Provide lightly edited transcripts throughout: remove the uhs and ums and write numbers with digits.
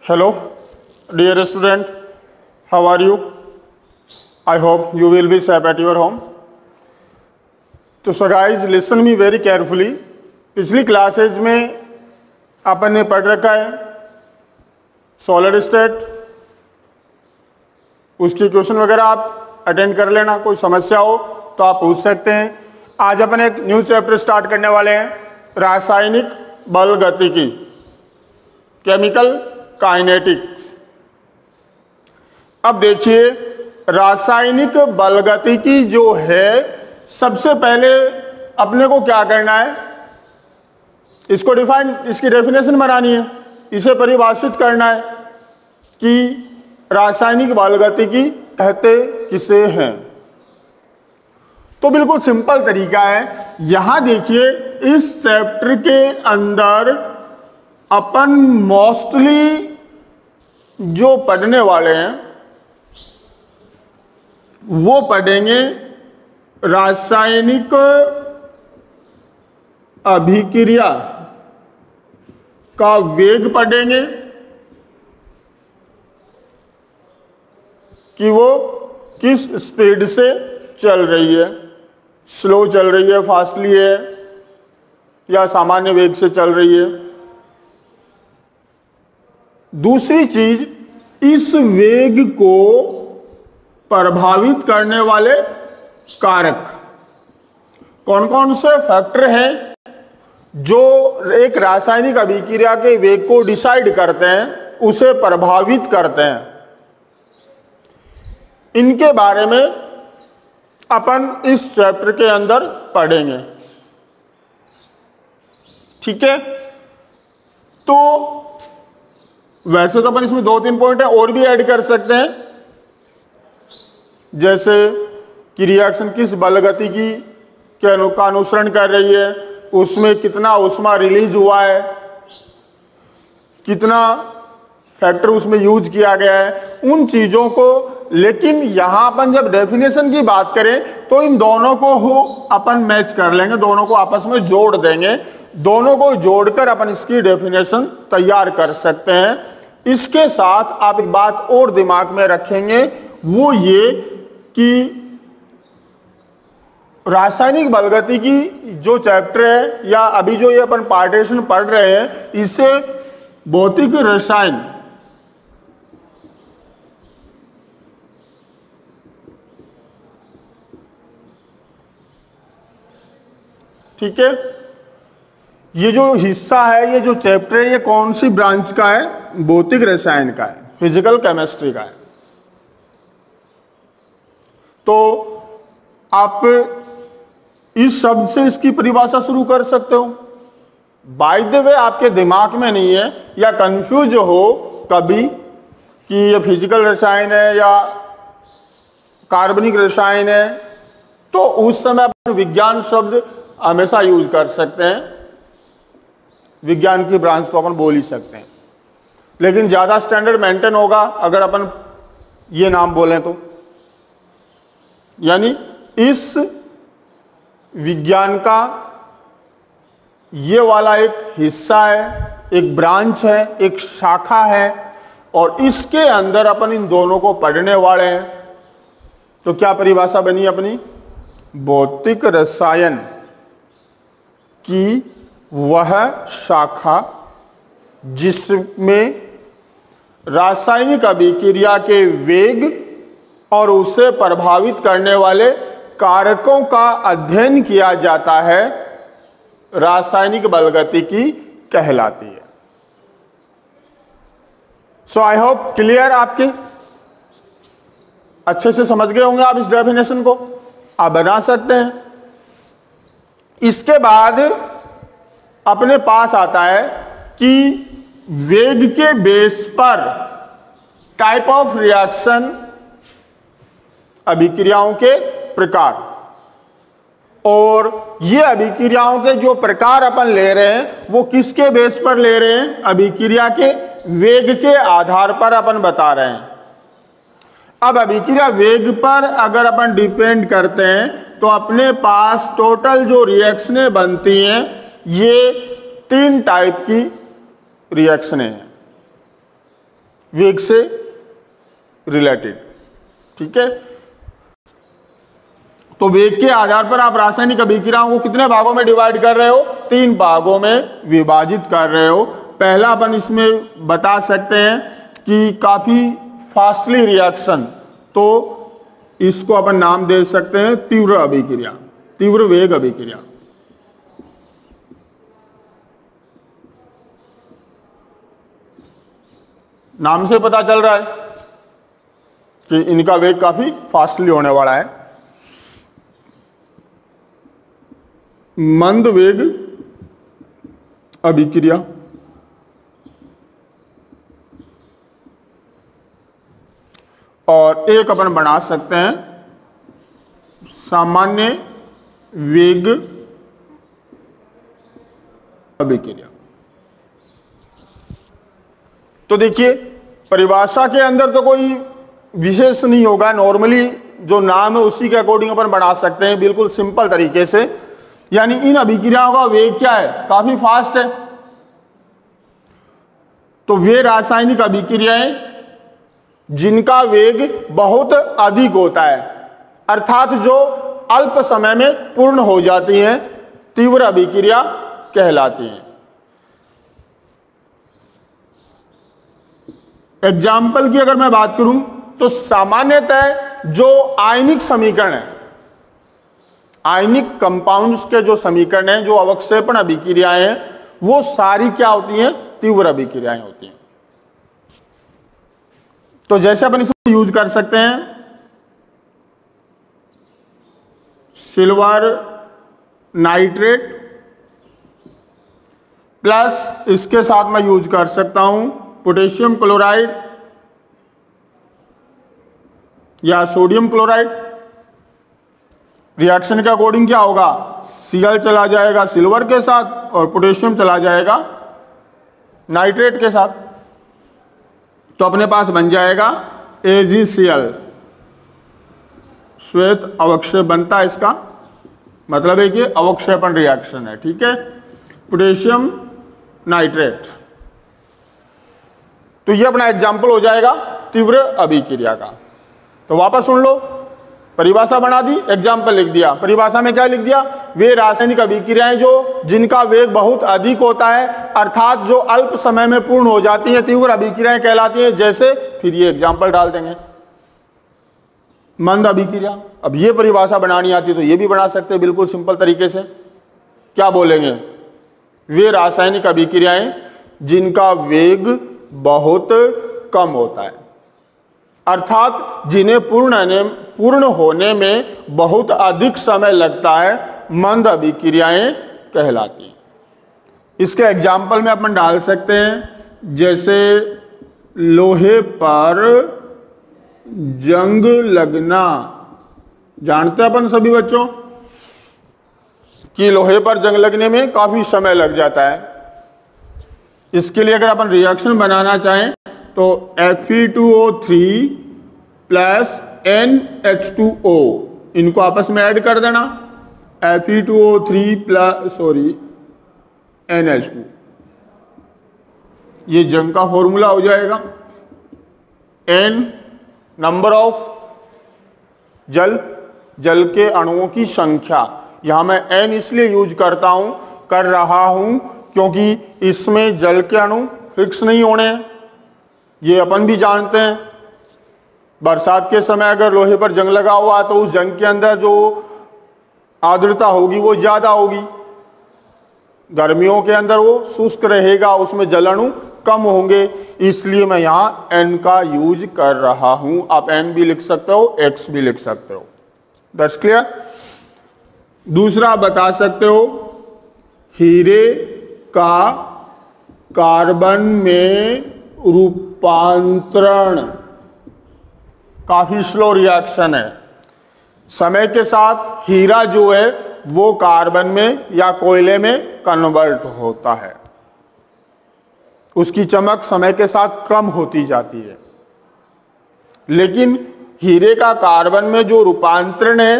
Hello, dear student, how are you? I hope you will be safe at your home. So guys, listen me very carefully. पिछली classes में अपन ने पढ़ रखा है solid state, उसकी question वगैरह आप अटेंड कर लेना, कोई समस्या हो तो आप पूछ सकते हैं। आज अपन एक न्यू चैप्टर स्टार्ट करने वाले हैं, रासायनिक बल गतिकी, केमिकल काइनेटिक्स। अब देखिए, रासायनिक बल गतिकी जो है, सबसे पहले अपने को क्या करना है, इसकी डेफिनेशन बनानी है, इसे परिभाषित करना है कि रासायनिक बल गतिकी कहते किसे हैं। तो बिल्कुल सिंपल तरीका है। यहां देखिए, इस चैप्टर के अंदर अपन मोस्टली जो पढ़ने वाले हैं वो पढ़ेंगे रासायनिक अभिक्रिया का वेग पढ़ेंगे कि वो किस स्पीड से चल रही है, स्लो चल रही है, फास्टली है या सामान्य वेग से चल रही है। दूसरी चीज, इस वेग को प्रभावित करने वाले कारक कौन कौन से फैक्टर हैं जो एक रासायनिक अभिक्रिया के वेग को डिसाइड करते हैं, उसे प्रभावित करते हैं। इनके बारे में अपन इस चैप्टर के अंदर पढ़ेंगे, ठीक है। तो वैसे तो अपन इसमें 2-3 पॉइंट है और भी ऐड कर सकते हैं, जैसे कि रिएक्शन किस बल गतिकी के अनुसरण कर रही है, उसमें कितना ऊष्मा रिलीज हुआ है, कितना फैक्टर उसमें यूज किया गया है, उन चीजों को। लेकिन यहां अपन जब डेफिनेशन की बात करें तो इन दोनों को अपन मैच कर लेंगे, दोनों को आपस में जोड़ देंगे, दोनों को जोड़कर अपन इसकी डेफिनेशन तैयार कर सकते हैं। इसके साथ आप एक बात और दिमाग में रखेंगे, वो ये कि रासायनिक बल गतिकी जो चैप्टर है या अभी जो ये अपन पार्टीशन पढ़ रहे हैं, इसे भौतिक रसायन ठीक है, ये जो हिस्सा है, ये जो चैप्टर है, ये कौन सी ब्रांच का है, भौतिक रसायन का है, फिजिकल केमिस्ट्री का है। तो आप इस शब्द से इसकी परिभाषा शुरू कर सकते हो। बाय द वे, आपके दिमाग में नहीं है या कंफ्यूज हो कभी कि ये फिजिकल रसायन है या कार्बनिक रसायन है, तो उस समय आप विज्ञान शब्द हमेशा यूज कर सकते हैं, विज्ञान की ब्रांच तो अपन बोल ही सकते हैं, लेकिन ज्यादा स्टैंडर्ड मेंटेन होगा अगर अपन ये नाम बोलें तो। यानी इस विज्ञान का ये वाला एक हिस्सा है, एक ब्रांच है, एक शाखा है, और इसके अंदर अपन इन दोनों को पढ़ने वाले हैं। तो क्या परिभाषा बनी अपनी, भौतिक रसायन की वह शाखा जिसमें रासायनिक अभिक्रिया के वेग और उसे प्रभावित करने वाले कारकों का अध्ययन किया जाता है, रासायनिक बल गतिकी कहलाती है। सो आई होप क्लियर, आपके अच्छे से समझ गए होंगे आप इस डेफिनेशन को, आप बना सकते हैं। इसके बाद अपने पास आता है कि वेग के बेस पर टाइप ऑफ रिएक्शन, अभिक्रियाओं के प्रकार, और ये अभिक्रियाओं के जो प्रकार अपन ले रहे हैं वो किसके बेस पर ले रहे हैं, अभिक्रिया के वेग के आधार पर अपन बता रहे हैं। अब अभिक्रिया वेग पर अगर अपन डिपेंड करते हैं तो अपने पास टोटल जो रिएक्शनें बनती हैं, ये 3 टाइप की रिएक्शनें हैं। वेग से रिलेटेड। ठीक है, तो वेग के आधार पर आप रासायनिक अभिक्रियाओं को कितने भागों में डिवाइड कर रहे हो? 3 भागों में विभाजित कर रहे हो। पहला अपन इसमें बता सकते हैं कि काफी फास्टली रिएक्शन, तो इसको अपन नाम दे सकते हैं तीव्र अभिक्रिया, तीव्र वेग अभिक्रिया। नाम से पता चल रहा है कि इनका वेग काफी फास्टली होने वाला है। मंद वेग अभिक्रिया, और एक अपन बना सकते हैं सामान्य वेग अभिक्रिया। तो देखिए परिभाषा के अंदर तो कोई विशेष नहीं होगा, नॉर्मली जो नाम है उसी के अकॉर्डिंग अपन बना सकते हैं बिल्कुल सिंपल तरीके से। यानी इन अभिक्रियाओं का वेग क्या है? काफी फास्ट है। तो वे रासायनिक अभिक्रियाएं जिनका वेग बहुत अधिक होता है, अर्थात जो अल्प समय में पूर्ण हो जाती हैं, तीव्र अभिक्रिया कहलाती हैं। एग्जाम्पल की अगर मैं बात करूं तो सामान्यतः जो आयनिक समीकरण है, आयनिक कंपाउंड्स के जो समीकरण हैं, जो अवक्षेपण अभिक्रियाएं हैं, वो सारी क्या होती हैं? तीव्र अभिक्रियाएं होती हैं। तो जैसे अपन इसमें यूज कर सकते हैं सिल्वर नाइट्रेट प्लस इसके साथ मैं यूज कर सकता हूं पोटेशियम क्लोराइड या सोडियम क्लोराइड। रिएक्शन के अकॉर्डिंग क्या होगा? Cl चला जाएगा सिल्वर के साथ और पोटेशियम चला जाएगा नाइट्रेट के साथ। तो अपने पास बन जाएगा AgCl, श्वेत अवक्षेप बनता है। इसका मतलब है कि अवक्षेपण रिएक्शन है। ठीक है, पोटेशियम नाइट्रेट। तो ये अपना एग्जाम्पल हो जाएगा तीव्र अभिक्रिया का। तो वापस सुन लो, परिभाषा बना दी, एग्जाम्पल लिख दिया। परिभाषा में क्या लिख दिया? वे रासायनिक अभिक्रियाएं जो जिनका वेग बहुत अधिक होता है, अर्थात जो अल्प समय में पूर्ण हो जाती हैं, तीव्र अभिक्रियाएं कहलाती हैं। जैसे फिर ये एग्जाम्पल डाल देंगे मंद अभिक्रिया। अब ये परिभाषा बनानी आती तो ये भी बना सकते हैं बिल्कुल सिंपल तरीके से। क्या बोलेंगे? वे रासायनिक अभिक्रियाएं जिनका वेग बहुत कम होता है, अर्थात जिन्हें पूर्ण होने में बहुत अधिक समय लगता है, मंद अभिक्रियाएं कहलाती हैं। इसके एग्जाम्पल में अपन डाल सकते हैं जैसे लोहे पर जंग लगना। जानते हैं अपन सभी बच्चों कि लोहे पर जंग लगने में काफी समय लग जाता है। इसके लिए अगर अपन रिएक्शन बनाना चाहें तो Fe2O3 प्लस NH2O, इनको आपस में ऐड कर देना। Fe2O3 प्लस NH2, ये जंग का फॉर्मूला हो जाएगा। N नंबर ऑफ जल के अणुओं की संख्या। यहां मैं N इसलिए यूज कर रहा हूं क्योंकि इसमें जल के अणु फिक्स नहीं होने हैं। ये अपन भी जानते हैं, बरसात के समय अगर लोहे पर जंग लगा हुआ है तो उस जंग के अंदर जो आर्द्रता होगी वो ज्यादा होगी। गर्मियों के अंदर वो शुष्क रहेगा, उसमें जल अणु कम होंगे। इसलिए मैं यहां N का यूज कर रहा हूं। आप N भी लिख सकते हो, X भी लिख सकते हो। That's clear. दूसरा बता सकते हो हीरे का कार्बन में रूपांतरण काफी स्लो रिएक्शन है। समय के साथ हीरा जो है वो कार्बन में या कोयले में कन्वर्ट होता है, उसकी चमक समय के साथ कम होती जाती है। लेकिन हीरे का कार्बन में जो रूपांतरण है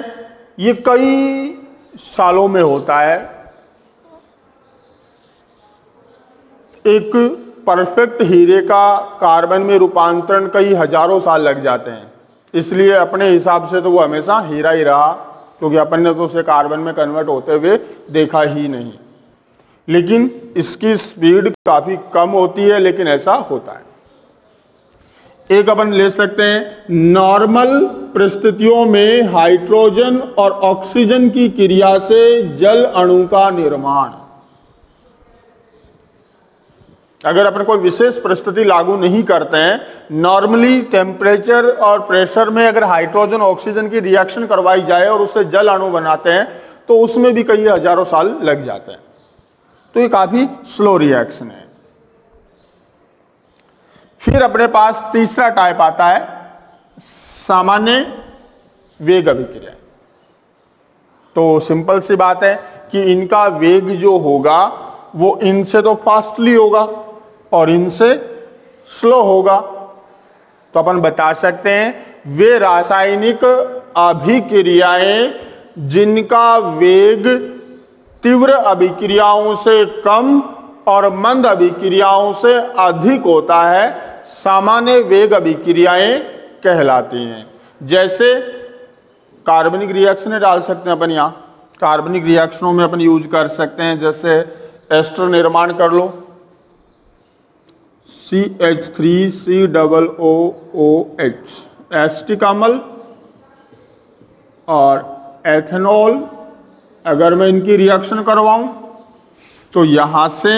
ये कई सालों में होता है। एक परफेक्ट हीरे का कार्बन में रूपांतरण कई हजारों साल लग जाते हैं, इसलिए अपने हिसाब से तो वो हमेशा हीरा ही रहा, क्योंकि अपन ने तो उसे कार्बन में कन्वर्ट होते हुए देखा ही नहीं। लेकिन इसकी स्पीड काफी कम होती है, लेकिन ऐसा होता है। एक अपन ले सकते हैं, नॉर्मल परिस्थितियों में हाइड्रोजन और ऑक्सीजन की क्रिया से जल अणु का निर्माण। अगर अपन कोई विशेष परिस्थिति लागू नहीं करते हैं, नॉर्मली टेम्परेचर और प्रेशर में अगर हाइड्रोजन ऑक्सीजन की रिएक्शन करवाई जाए और उससे जल अणु बनाते हैं, तो उसमें भी कई हजारों साल लग जाते हैं। तो ये काफी स्लो रिएक्शन है। फिर अपने पास तीसरा टाइप आता है सामान्य वेग अभिक्रिया। तो सिंपल सी बात है कि इनका वेग जो होगा वो इनसे तो फास्टली होगा और इनसे स्लो होगा। तो अपन बता सकते हैं वे रासायनिक अभिक्रियाएं जिनका वेग तीव्र अभिक्रियाओं से कम और मंद अभिक्रियाओं से अधिक होता है, सामान्य वेग अभिक्रियाएं कहलाती हैं। जैसे कार्बनिक रिएक्शन डाल सकते हैं अपन, यहां कार्बनिक रिएक्शनों में अपन यूज कर सकते हैं। जैसे एस्टर निर्माण कर लो, CH3COOH, एसिटिक अम्ल और एथेनॉल। अगर मैं इनकी रिएक्शन करवाऊं तो यहां से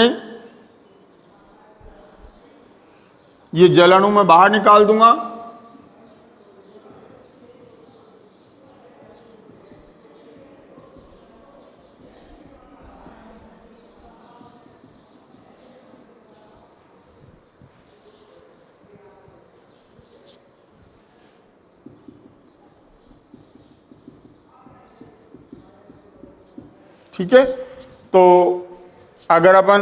ये जल अणु में बाहर निकाल दूंगा, ठीक है। तो अगर अपन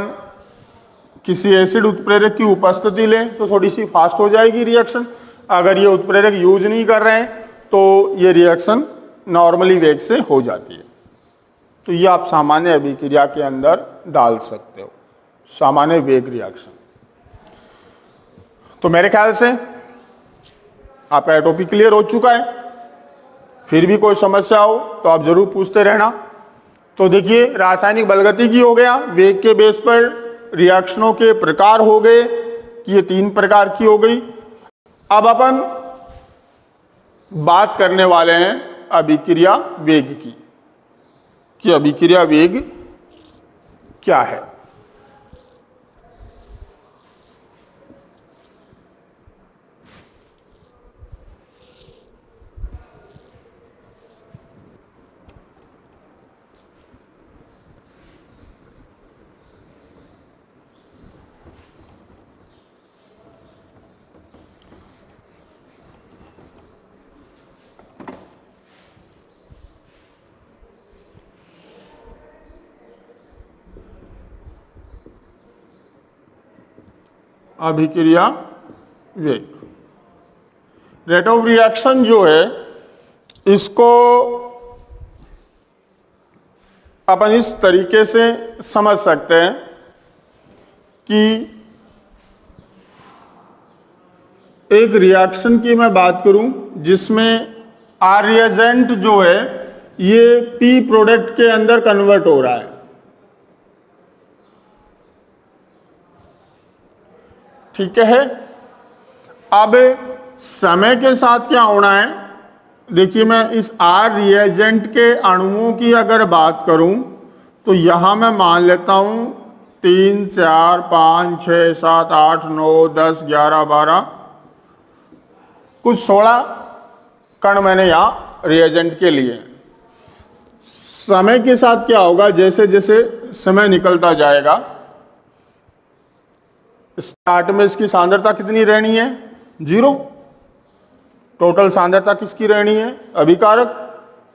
किसी एसिड उत्प्रेरक की उपस्थिति लें तो थोड़ी सी फास्ट हो जाएगी रिएक्शन। अगर ये उत्प्रेरक यूज नहीं कर रहे हैं तो ये रिएक्शन नॉर्मली वेग से हो जाती है। तो ये आप सामान्य अभिक्रिया के अंदर डाल सकते हो, सामान्य वेग रिएक्शन। तो मेरे ख्याल से आपका टॉपिक क्लियर हो चुका है। फिर भी कोई समस्या हो तो आप जरूर पूछते रहना। तो देखिए, रासायनिक बलगतिकी हो गया, वेग के बेस पर रिएक्शनों के प्रकार हो गए कि ये 3 प्रकार की हो गई। अब अपन बात करने वाले हैं अभिक्रिया वेग की, कि अभिक्रिया वेग क्या है। अभिक्रिया वेग, रेट ऑफ रिएक्शन जो है, इसको अपन इस तरीके से समझ सकते हैं कि एक रिएक्शन की मैं बात करूं जिसमें आर रिएजेंट जो है ये पी प्रोडक्ट के अंदर कन्वर्ट हो रहा है। ठीक है। अब समय के साथ क्या होना है, देखिए मैं इस आर रिएजेंट के अणुओं की अगर बात करूं तो यहां मैं मान लेता हूं 3, 4, 5, 6, 7, 8, 9, 10, 11, 12, कुछ 16 कण मैंने यहां रिएजेंट के लिए। समय के साथ क्या होगा, जैसे जैसे समय निकलता जाएगा, स्टार्ट में इसकी सांद्रता कितनी रहनी है, 0। टोटल सांद्रता किसकी रहनी है, अभिकारक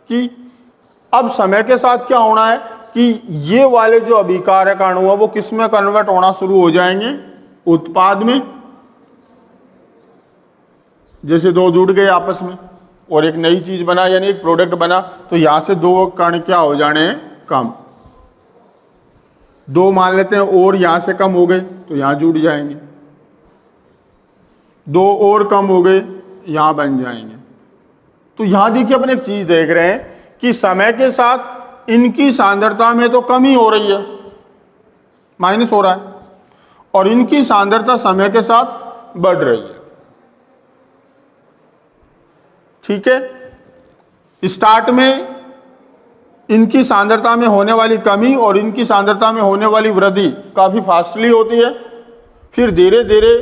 की। अब समय के साथ क्या होना है कि ये वाले जो अभिकारक अणु है वो किस में कन्वर्ट होना शुरू हो जाएंगे, उत्पाद में। जैसे 2 जुड़ गए आपस में और एक नई चीज बना, यानी एक प्रोडक्ट बना, तो यहां से 2 कण क्या हो जाने हैं, कम। 2 मान लेते हैं और यहां से कम हो गए तो यहां जुड़ जाएंगे, 2 और कम हो गए यहां बन जाएंगे। तो यहां देखिए अपन एक चीज देख रहे हैं कि समय के साथ इनकी सांद्रता में तो कमी हो रही है, माइनस हो रहा है, और इनकी सांद्रता समय के साथ बढ़ रही है। ठीक है, स्टार्ट में इनकी सांद्रता में होने वाली कमी और इनकी सांद्रता में होने वाली वृद्धि काफी फास्टली होती है, फिर धीरे धीरे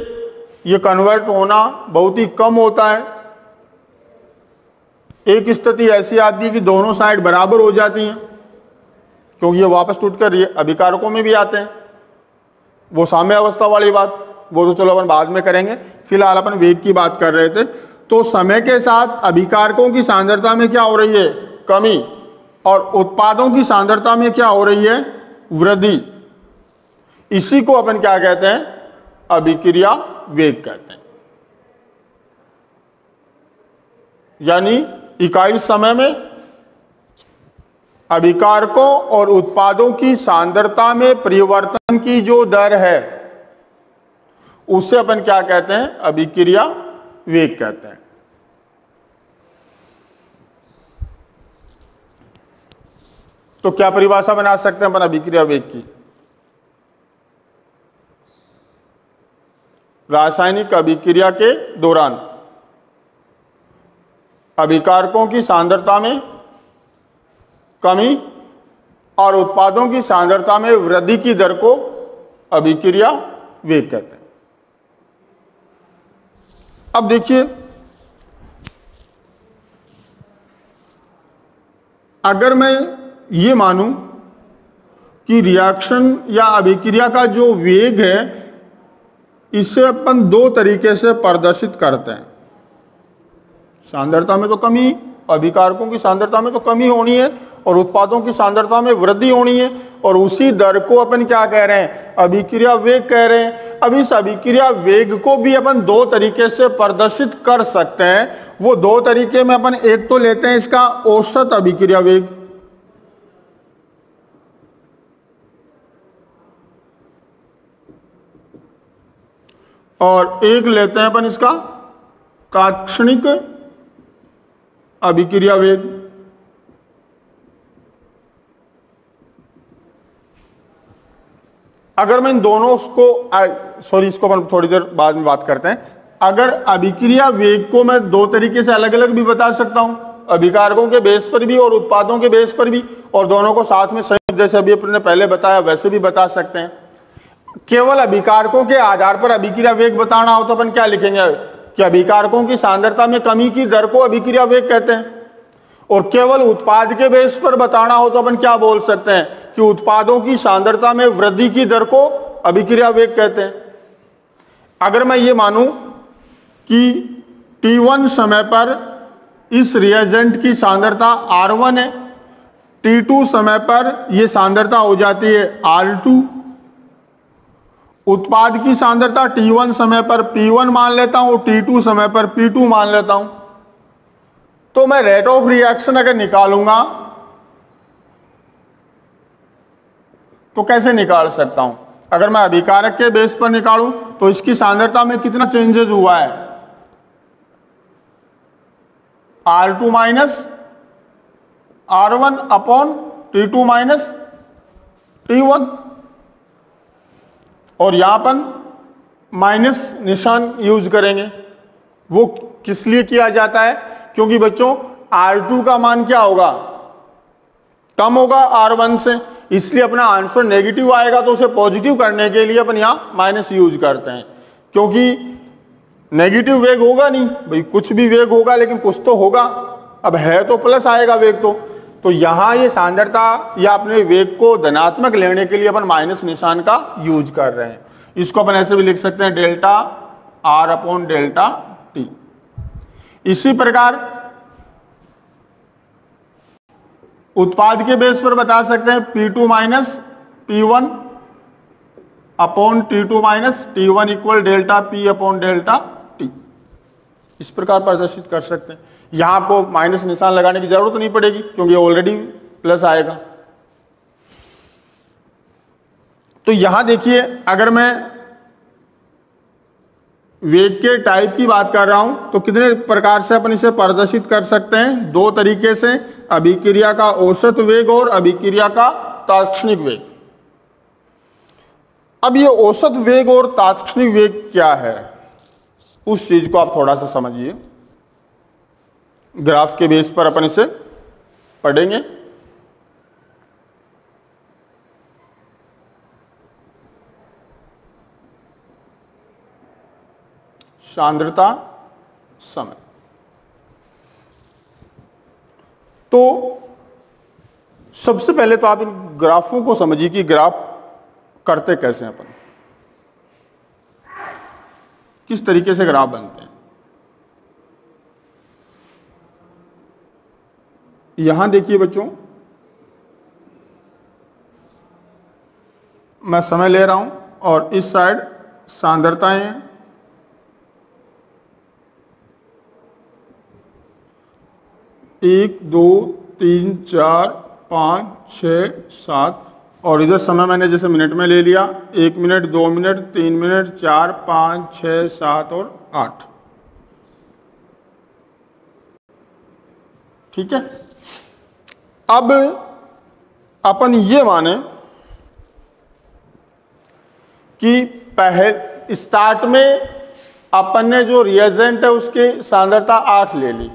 ये कन्वर्ट होना बहुत ही कम होता है। एक स्थिति ऐसी आती है कि दोनों साइड बराबर हो जाती हैं, क्योंकि ये वापस टूटकर ये अभिकारकों में भी आते हैं। वो साम्य अवस्था वाली बात, वो तो चलो अपन बाद में करेंगे, फिलहाल अपन वेग की बात कर रहे थे। तो समय के साथ अभिकारकों की सांद्रता में क्या हो रही है, कमी, और उत्पादों की सांद्रता में क्या हो रही है, वृद्धि। इसी को अपन क्या कहते हैं, अभिक्रिया वेग कहते हैं। यानी इकाई समय में अभिकारकों और उत्पादों की सांद्रता में परिवर्तन की जो दर है उसे अपन क्या कहते हैं, अभिक्रिया वेग कहते हैं। तो क्या परिभाषा बना सकते हैं अपन अभिक्रिया वेग की? रासायनिक अभिक्रिया के दौरान अभिकारकों की सांद्रता में कमी और उत्पादों की सांद्रता में वृद्धि की दर को अभिक्रिया वेग कहते हैं। अब देखिए, अगर मैं ये मानूं कि रिएक्शन या अभिक्रिया का जो वेग है इसे अपन 2 तरीके से प्रदर्शित करते हैं। सांद्रता में तो कमी, अभिकारकों की सांद्रता में तो कमी होनी है और उत्पादों की सांद्रता में वृद्धि होनी है, और उसी दर को अपन क्या कह रहे हैं, अभिक्रिया वेग कह रहे हैं। अब इस अभिक्रिया वेग को भी अपन 2 तरीके से प्रदर्शित कर सकते हैं। वो 2 तरीके में अपन एक तो लेते हैं इसका औसत अभिक्रिया वेग, और एक लेते हैं अपन इसका तात्क्षणिक अभिक्रिया वेग। अगर मैं इन दोनों को इसको अपन थोड़ी देर बाद में बात करते हैं। अगर अभिक्रिया वेग को मैं 2 तरीके से अलग अलग भी बता सकता हूं, अभिकारकों के बेस पर भी और उत्पादों के बेस पर भी, और दोनों को साथ में संयुक्त जैसे अभी अपने पहले बताया वैसे भी बता सकते हैं। केवल अभिकारकों के आधार पर अभिक्रिया वेग बताना हो तो अपन क्या लिखेंगे कि अभिकारकों की सांद्रता में कमी की दर को अभिक्रिया वेग कहते हैं, और केवल उत्पाद के बेस पर बताना हो तो अपन क्या बोल सकते हैं कि उत्पादों की सांद्रता में वृद्धि की दर को अभिक्रिया वेग कहते हैं। अगर मैं ये मानूं कि T1 समय पर इस रिएजेंट की सांद्रता R1 है, T2 समय पर यह सांद्रता हो जाती है R2, उत्पाद की सांद्रता T1 समय पर P1 मान लेता हूं, T2 समय पर P2 मान लेता हूं, तो मैं रेट ऑफ रिएक्शन अगर निकालूंगा तो कैसे निकाल सकता हूं? अगर मैं अभिकारक के बेस पर निकालूं तो इसकी सांद्रता में कितना चेंजेस हुआ है, R2 minus R1 upon T2 minus T1, और यहां पर माइनस निशान यूज करेंगे। वो किस लिए किया जाता है? क्योंकि बच्चों R2 का मान क्या होगा, कम होगा R1 से, इसलिए अपना आंसर नेगेटिव आएगा, तो उसे पॉजिटिव करने के लिए अपन यहां माइनस यूज करते हैं। क्योंकि नेगेटिव वेग होगा नहीं भाई, कुछ भी वेग होगा लेकिन कुछ तो होगा, अब है तो प्लस आएगा वेग। तो यहां ये सांद्रता या अपने वेग को धनात्मक लेने के लिए अपन माइनस निशान का यूज कर रहे हैं। इसको अपन ऐसे भी लिख सकते हैं delta R upon delta T। इसी प्रकार उत्पाद के बेस पर बता सकते हैं P2 minus P1 upon T2 minus T1 equal delta P upon delta T। इस प्रकार प्रदर्शित कर सकते हैं। यहां आपको माइनस निशान लगाने की जरूरत नहीं पड़ेगी क्योंकि ऑलरेडी प्लस आएगा। तो यहां देखिए, अगर मैं वेग के टाइप की बात कर रहा हूं तो कितने प्रकार से अपन इसे प्रदर्शित कर सकते हैं? दो तरीके से, अभिक्रिया का औसत वेग और अभिक्रिया का तात्क्षणिक वेग। अब ये औसत वेग और तात्क्षणिक वेग क्या है, उस चीज को आप थोड़ा सा समझिए। ग्राफ के बेस पर अपन इसे पढ़ेंगे। सांद्रता, समय। तो सबसे पहले तो आप इन ग्राफों को समझिए कि ग्राफ करते कैसे हैं अपन, किस तरीके से ग्राफ बनते हैं। यहां देखिए बच्चों, मैं समय ले रहा हूं और इस साइड सांद्रताएं हैं। एक, दो, तीन, चार, 5, 6, 7 और इधर समय मैंने जैसे मिनट में ले लिया, 1 मिनट, 2 मिनट, 3 मिनट, 4, 5, 6, 7 और 8। ठीक है। अब अपन ये माने कि पहले स्टार्ट में अपन ने जो रिएजेंट है उसकी सांद्रता 8 ले ली,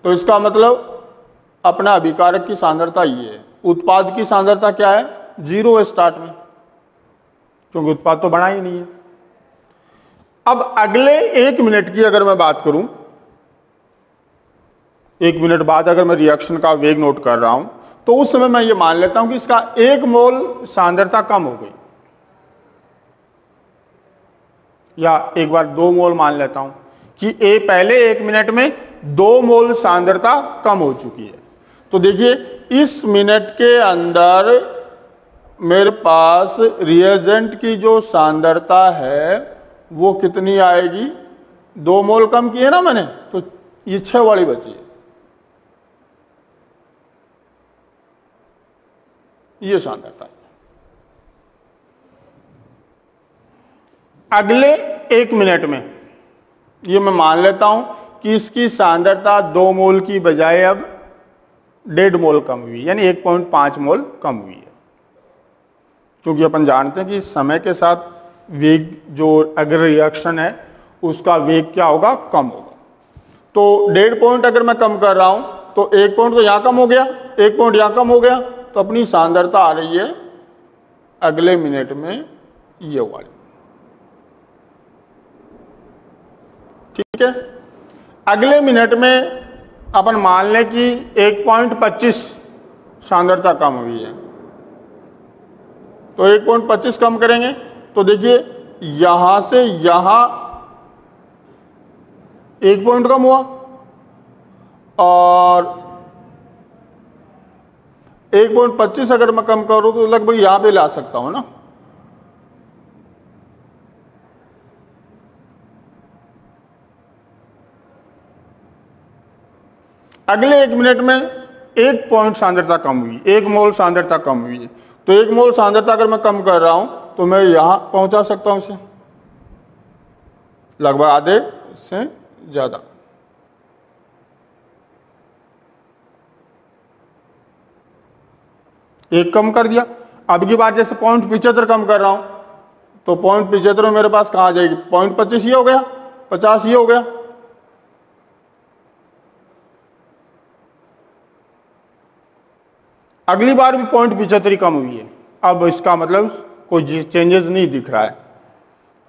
तो इसका मतलब अपना अभिकारक की सांद्रता ये है। उत्पाद की सांद्रता क्या है? 0 है स्टार्ट में, क्योंकि उत्पाद तो बना ही नहीं है। अब अगले 1 मिनट की अगर मैं बात करूं, 1 मिनट बाद अगर मैं रिएक्शन का वेग नोट कर रहा हूं, तो उस समय मैं ये मान लेता हूं कि इसका 1 मोल सांद्रता कम हो गई, या एक बार 2 मोल मान लेता हूं कि पहले 1 मिनट में 2 मोल सांद्रता कम हो चुकी है। तो देखिए, इस मिनट के अंदर मेरे पास रिएजेंट की जो सांद्रता है वो कितनी आएगी? 2 मोल कम की है ना मैंने, तो ये 6 वाली बची है। ये सांद्रता है। अगले 1 मिनट में ये मैं मान लेता हूं कि इसकी सांद्रता 2 मोल की बजाय अब 1.5 मोल कम हुई, यानी 1.5 मोल कम हुई है। क्योंकि अपन जानते हैं कि समय के साथ वेग, जो अगर रिएक्शन है उसका वेग क्या होगा? कम होगा। तो 1.5 पॉइंट अगर मैं कम कर रहा हूं तो 1 पॉइंट तो यहां कम हो गया, 1 पॉइंट यहां कम हो गया, तो अपनी सांद्रता आ रही है अगले मिनट में ये वाली। ठीक है। अगले मिनट में अपन मान लें कि 1.25 सांद्रता कम हुई है, तो 1.25 कम करेंगे तो देखिए यहां से यहां 1 पॉइंट कम हुआ, और 1.25 अगर मैं कम करूं तो लगभग यहां पे ला सकता हूं ना। अगले 1 मिनट में 1 पॉइंट सांद्रता कम हुई, 1 मोल सांद्रता कम हुई है। तो 1 मोल सांद्रता अगर मैं कम कर रहा हूं तो मैं यहां पहुंचा सकता हूं इसे, लगभग आधे से ज्यादा। एक कम कर दिया। अब की बार जैसे 0.75 कम कर रहा हूं तो 0.75 मेरे पास कहां आ जाएगी? 0.25 ये हो गया, 50 ये हो गया। अगली बार भी 0.75 कम हुई है। अब इसका मतलब कोई चेंजेस नहीं दिख रहा है,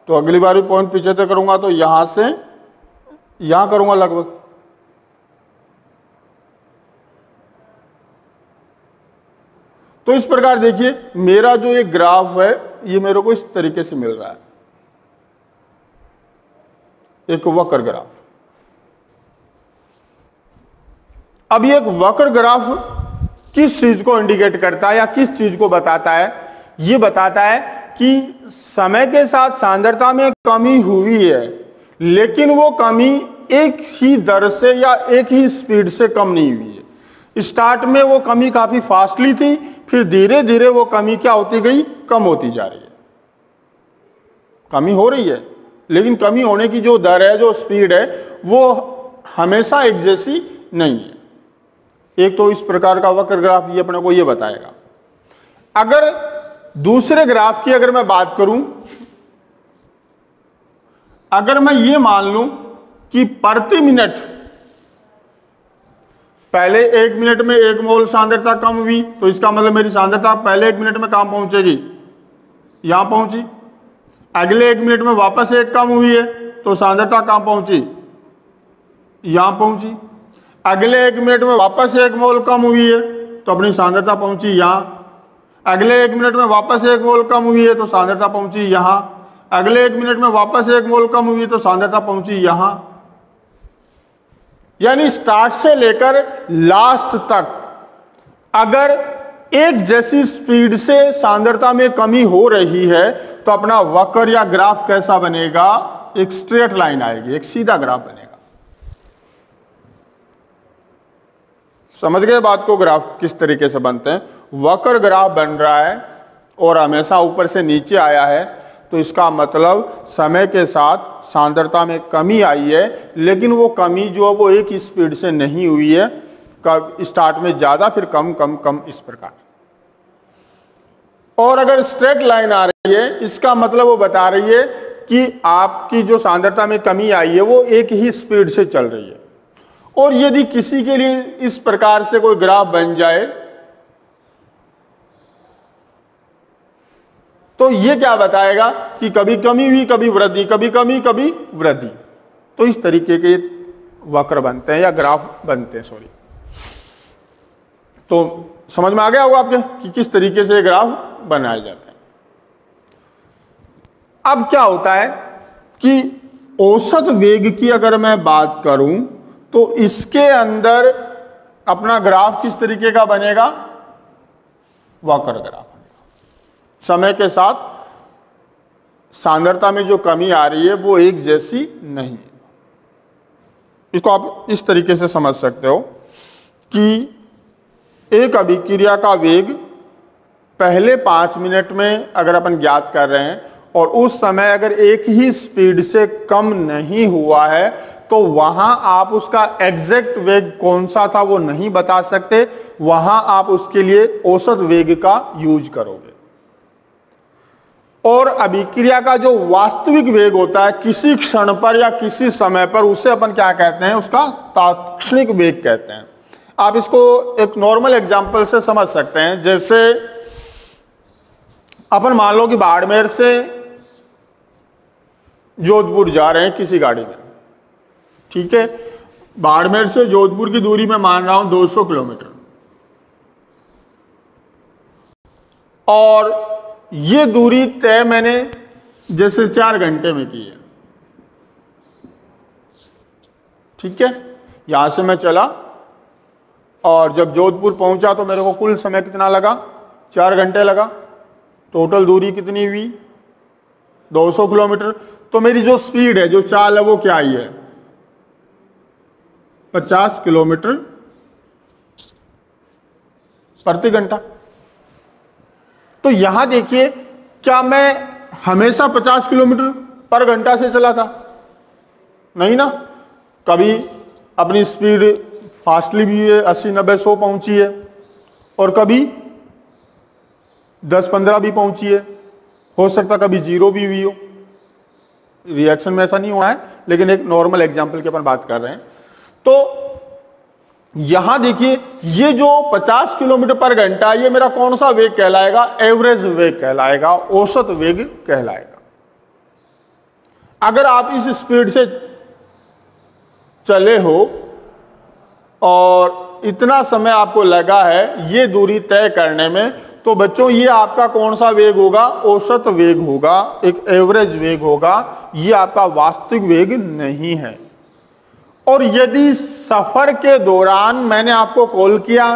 तो अगली बार भी 0.75 करूंगा तो यहां से यहां करूंगा लगभग। तो इस प्रकार देखिए मेरा जो ये ग्राफ है ये मेरे को इस तरीके से मिल रहा है, एक वक्र ग्राफ। अब ये एक वक्र ग्राफ किस चीज को इंडिकेट करता है या किस चीज को बताता है? ये बताता है कि समय के साथ सांद्रता में कमी हुई है, लेकिन वो कमी एक ही दर से या एक ही स्पीड से कम नहीं हुई है। स्टार्ट में वो कमी काफी फास्टली थी, फिर धीरे धीरे वो कमी क्या होती गई? कम होती जा रही है। कमी हो रही है, लेकिन कमी होने की जो दर है, जो स्पीड है, वो हमेशा एक जैसी नहीं है। एक तो इस प्रकार का वक्र ग्राफ ये अपने को ये बताएगा। अगर दूसरे ग्राफ की अगर मैं बात करूं, अगर मैं ये मान लूं कि प्रति मिनट, पहले 1 मिनट में 1 मोल सांद्रता कम हुई, तो इसका मतलब मेरी सांद्रता पहले 1 मिनट में कहां पहुंचेगी, यहां पहुंची। अगले 1 मिनट में वापस 1 कम हुई है, तो सांद्रता कहां पहुंची, यहां पहुंची। अगले 1 मिनट में वापस 1 मोल कम हुई है, तो अपनी सांद्रता पहुंची यहां। अगले 1 मिनट में वापस 1 मोल कम हुई है, तो सांद्रता पहुंची यहां। अगले 1 मिनट में वापस 1 मोल कम हुई है, तो सांद्रता पहुंची यहां। यानी स्टार्ट से लेकर लास्ट तक अगर एक जैसी स्पीड से सांद्रता में कमी हो रही है, तो अपना वक्र या ग्राफ कैसा बनेगा, एक स्ट्रेट लाइन आएगी, एक सीधा ग्राफ बनेगा। समझ गए बात को, ग्राफ किस तरीके से बनते हैं। वक्र ग्राफ बन रहा है और हमेशा ऊपर से नीचे आया है, तो इसका मतलब समय के साथ सांद्रता में कमी आई है, लेकिन वो कमी जो है वो एक ही स्पीड से नहीं हुई है, कब स्टार्ट में ज्यादा फिर कम कम कम, इस प्रकार। और अगर स्ट्रेट लाइन आ रही है, इसका मतलब वो बता रही है कि आपकी जो सांद्रता में कमी आई है वो एक ही स्पीड से चल रही है। और यदि किसी के लिए इस प्रकार से कोई ग्राफ बन जाए, तो ये क्या बताएगा कि कभी कमी हुई कभी वृद्धि, कभी कमी कभी वृद्धि। तो इस तरीके के वक्र बनते हैं या ग्राफ बनते हैं, सॉरी। तो समझ में आ गया होगा आपके कि किस तरीके से ग्राफ बनाए जाते हैं। अब क्या होता है कि औसत वेग की अगर मैं बात करूं, तो इसके अंदर अपना ग्राफ किस तरीके का बनेगा, वक्र ग्राफ। समय के साथ सांद्रता में जो कमी आ रही है वो एक जैसी नहीं है। इसको आप इस तरीके से समझ सकते हो कि एक अभिक्रिया का वेग पहले 5 मिनट में अगर अपन ज्ञात कर रहे हैं और उस समय अगर एक ही स्पीड से कम नहीं हुआ है, तो वहां आप उसका एग्जैक्ट वेग कौन सा था वो नहीं बता सकते, वहां आप उसके लिए औसत वेग का यूज करोगे। और अभिक्रिया का जो वास्तविक वेग होता है किसी क्षण पर या किसी समय पर, उसे अपन क्या कहते हैं, उसका तात्क्षणिक वेग कहते हैं। आप इसको एक नॉर्मल एग्जांपल से समझ सकते हैं। जैसे अपन मान लो कि बाड़मेर से जोधपुर जा रहे हैं किसी गाड़ी में, ठीक है। बाड़मेर से जोधपुर की दूरी मैं मान रहा हूं 200 किलोमीटर, और ये दूरी तय मैंने जैसे 4 घंटे में की है, ठीक है। यहां से मैं चला और जब जोधपुर पहुंचा तो मेरे को कुल समय कितना लगा, 4 घंटे लगा। टोटल दूरी कितनी हुई, 200 किलोमीटर। तो मेरी जो स्पीड है, जो चाल है, वो क्या आई है, 50 किलोमीटर प्रति घंटा। तो यहां देखिए, क्या मैं हमेशा 50 किलोमीटर पर घंटा से चला था, नहीं ना। कभी अपनी स्पीड फास्टली भी है, 80 90 100 पहुंची है, और कभी 10 15 भी पहुंची है। हो सकता कभी 0 भी हुई हो। रिएक्शन में ऐसा नहीं हुआ है, लेकिन एक नॉर्मल एग्जांपल की अपन बात कर रहे हैं। तो यहां देखिए, ये जो 50 किलोमीटर पर घंटा, ये मेरा कौन सा वेग कहलाएगा, एवरेज वेग कहलाएगा, औसत वेग कहलाएगा। अगर आप इस स्पीड से चले हो और इतना समय आपको लगा है ये दूरी तय करने में, तो बच्चों ये आपका कौन सा वेग होगा, औसत वेग होगा, एक एवरेज वेग होगा। ये आपका वास्तविक वेग नहीं है। और यदि सफर के दौरान मैंने आपको कॉल किया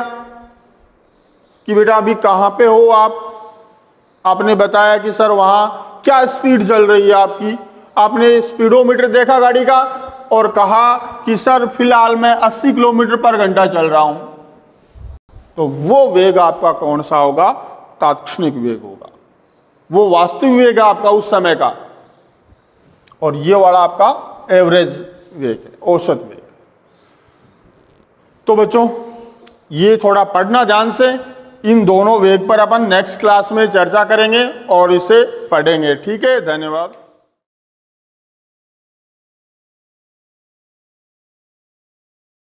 कि बेटा अभी कहां पे हो आप, आपने बताया कि सर वहां क्या स्पीड चल रही है आपकी, आपने स्पीडोमीटर देखा गाड़ी का और कहा कि सर फिलहाल मैं 80 किलोमीटर पर घंटा चल रहा हूं, तो वो वेग आपका कौन सा होगा, तात्क्षणिक वेग होगा। वो वास्तविक वेग है आपका उस समय का, और ये वाला आपका एवरेज वेग है, औसत वेग। तो बच्चों ये थोड़ा पढ़ना ध्यान से, इन दोनों वेग पर अपन नेक्स्ट क्लास में चर्चा करेंगे और इसे पढ़ेंगे। ठीक है, धन्यवाद।